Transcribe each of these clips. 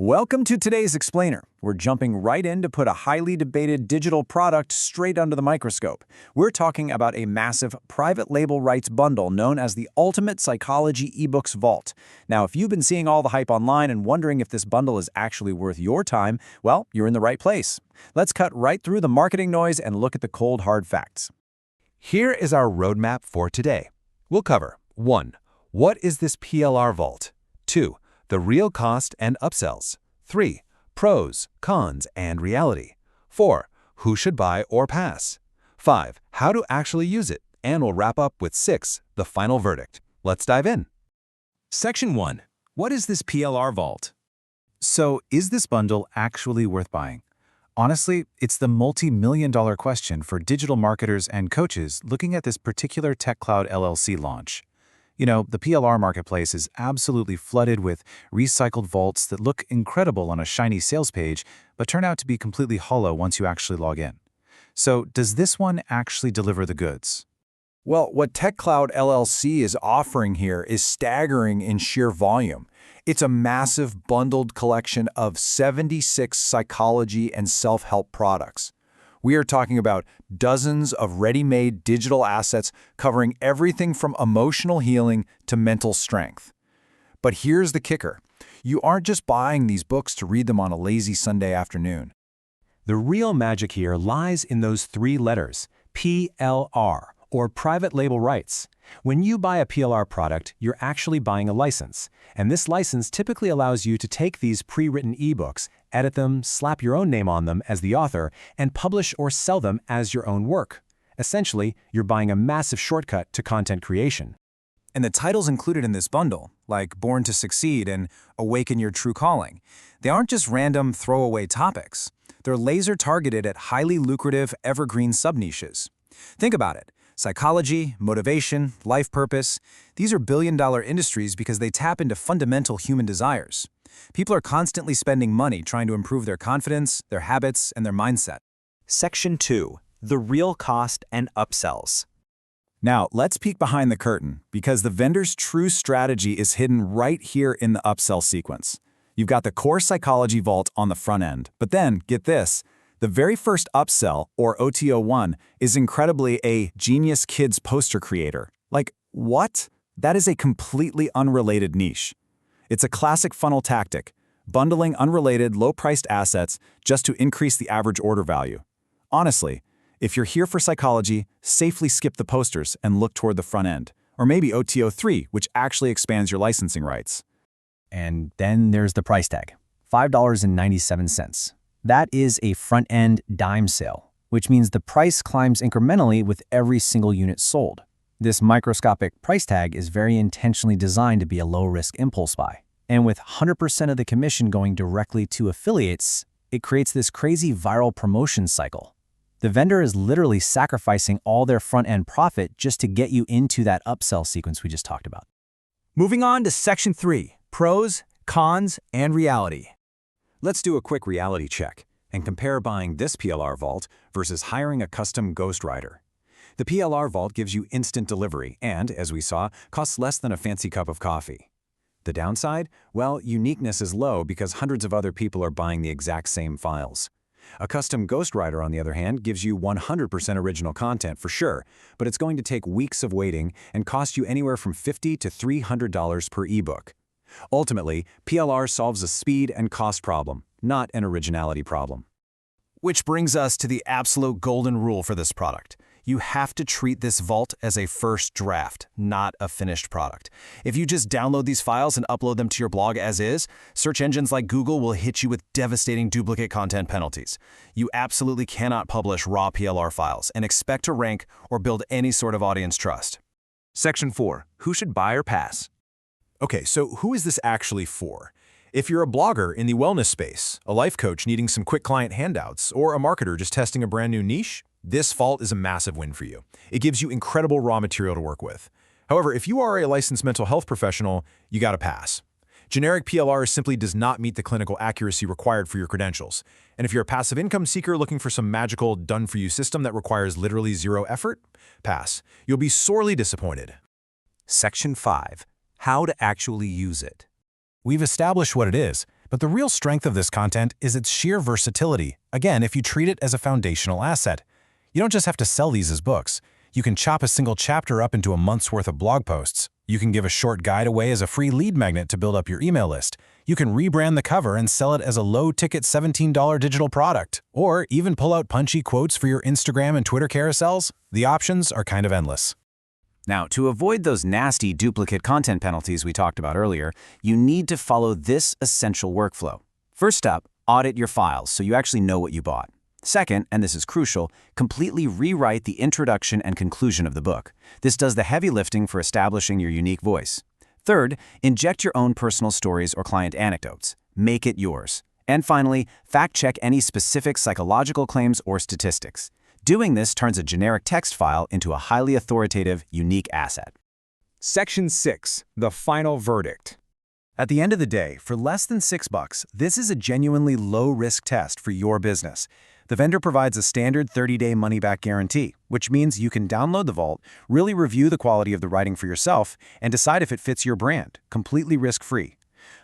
Welcome to today's Explainer. We're jumping right in to put a highly debated digital product straight under the microscope. We're talking about a massive private label rights bundle known as the Ultimate Psychology eBooks Vault. Now, if you've been seeing all the hype online and wondering if this bundle is actually worth your time, well, you're in the right place. Let's cut right through the marketing noise and look at the cold, hard facts. Here is our roadmap for today. We'll cover 1. What is this PLR Vault? 2. The real cost and upsells. 3. Pros, cons, and reality. 4. Who should buy or pass. 5. How to actually use it. And we'll wrap up with 6. The final verdict. Let's dive in. Section 1. What is this PLR Vault? So, is this bundle actually worth buying? Honestly, it's the multi-million-dollar question for digital marketers and coaches looking at this particular TechCloud LLC launch. You know, the PLR marketplace is absolutely flooded with recycled vaults that look incredible on a shiny sales page, but turn out to be completely hollow once you actually log in. So, does this one actually deliver the goods? Well, what TechCloud LLC is offering here is staggering in sheer volume. It's a massive bundled collection of 76 psychology and self-help products. We are talking about dozens of ready-made digital assets covering everything from emotional healing to mental strength. But here's the kicker. You aren't just buying these books to read them on a lazy Sunday afternoon. The real magic here lies in those 3 letters, PLR, or private label rights. When you buy a PLR product, you're actually buying a license, and this license typically allows you to take these pre-written ebooks, edit them, slap your own name on them as the author, and publish or sell them as your own work. Essentially, you're buying a massive shortcut to content creation. And the titles included in this bundle, like Born to Succeed and Awaken Your True Calling, they aren't just random throwaway topics. They're laser-targeted at highly lucrative, evergreen sub-niches. Think about it. Psychology, motivation, life purpose, these are billion-dollar industries because they tap into fundamental human desires. People are constantly spending money trying to improve their confidence, their habits, and their mindset. Section 2. The real cost and upsells. Now, let's peek behind the curtain, because the vendor's true strategy is hidden right here in the upsell sequence. You've got the core psychology vault on the front end, but then, get this, the very first upsell, or OTO1, is incredibly a Genius Kids poster creator. Like, what? That is a completely unrelated niche. It's a classic funnel tactic, bundling unrelated, low-priced assets just to increase the average order value. Honestly, if you're here for psychology, safely skip the posters and look toward the front end, or maybe OTO3, which actually expands your licensing rights. And then there's the price tag, $5.97. That is a front-end dime sale, which means the price climbs incrementally with every single unit sold. This microscopic price tag is very intentionally designed to be a low-risk impulse buy. And with 100% of the commission going directly to affiliates, it creates this crazy viral promotion cycle. The vendor is literally sacrificing all their front-end profit just to get you into that upsell sequence we just talked about. Moving on to Section 3, Pros, Cons, and Reality. Let's do a quick reality check and compare buying this PLR Vault versus hiring a custom ghostwriter. The PLR Vault gives you instant delivery and, as we saw, costs less than a fancy cup of coffee. The downside? Well, uniqueness is low because hundreds of other people are buying the exact same files. A custom ghostwriter, on the other hand, gives you 100% original content for sure, but it's going to take weeks of waiting and cost you anywhere from $50 to $300 per ebook. Ultimately, PLR solves a speed and cost problem, not an originality problem. Which brings us to the absolute golden rule for this product. You have to treat this vault as a first draft, not a finished product. If you just download these files and upload them to your blog as is, search engines like Google will hit you with devastating duplicate content penalties. You absolutely cannot publish raw PLR files and expect to rank or build any sort of audience trust. Section 4. Who should buy or pass? Okay, so who is this actually for? If you're a blogger in the wellness space, a life coach needing some quick client handouts, or a marketer just testing a brand new niche, this vault is a massive win for you. It gives you incredible raw material to work with. However, if you are a licensed mental health professional, you gotta pass. Generic PLR simply does not meet the clinical accuracy required for your credentials. And if you're a passive income seeker looking for some magical, done-for-you system that requires literally zero effort, pass. You'll be sorely disappointed. Section 5. How to actually use it. We've established what it is, But the real strength of this content is its sheer versatility, again, if you treat it as a foundational asset. You don't just have to sell these as books. You can chop a single chapter up into a month's worth of blog posts. You can give a short guide away as a free lead magnet to build up your email list. You can rebrand the cover and sell it as a low-ticket $17 digital product. Or even pull out punchy quotes for your Instagram and Twitter carousels. The options are kind of endless. Now, to avoid those nasty duplicate content penalties we talked about earlier, you need to follow this essential workflow. First up, audit your files so you actually know what you bought. Second, and this is crucial, completely rewrite the introduction and conclusion of the book. This does the heavy lifting for establishing your unique voice. Third, inject your own personal stories or client anecdotes. Make it yours. And finally, fact-check any specific psychological claims or statistics. Doing this turns a generic text file into a highly authoritative, unique asset. Section 6. The Final Verdict. At the end of the day, for less than $6, this is a genuinely low-risk test for your business. The vendor provides a standard 30-day money-back guarantee, which means you can download the vault, really review the quality of the writing for yourself, and decide if it fits your brand, completely risk-free.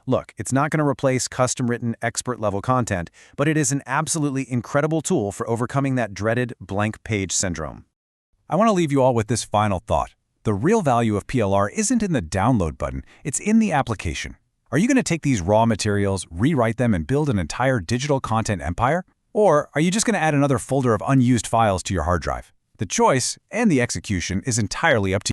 Look, it's not going to replace custom-written, expert-level content, but it is an absolutely incredible tool for overcoming that dreaded blank page syndrome. I want to leave you all with this final thought. The real value of PLR isn't in the download button, it's in the application. Are you going to take these raw materials, rewrite them, and build an entire digital content empire? Or are you just going to add another folder of unused files to your hard drive? The choice and the execution is entirely up to you.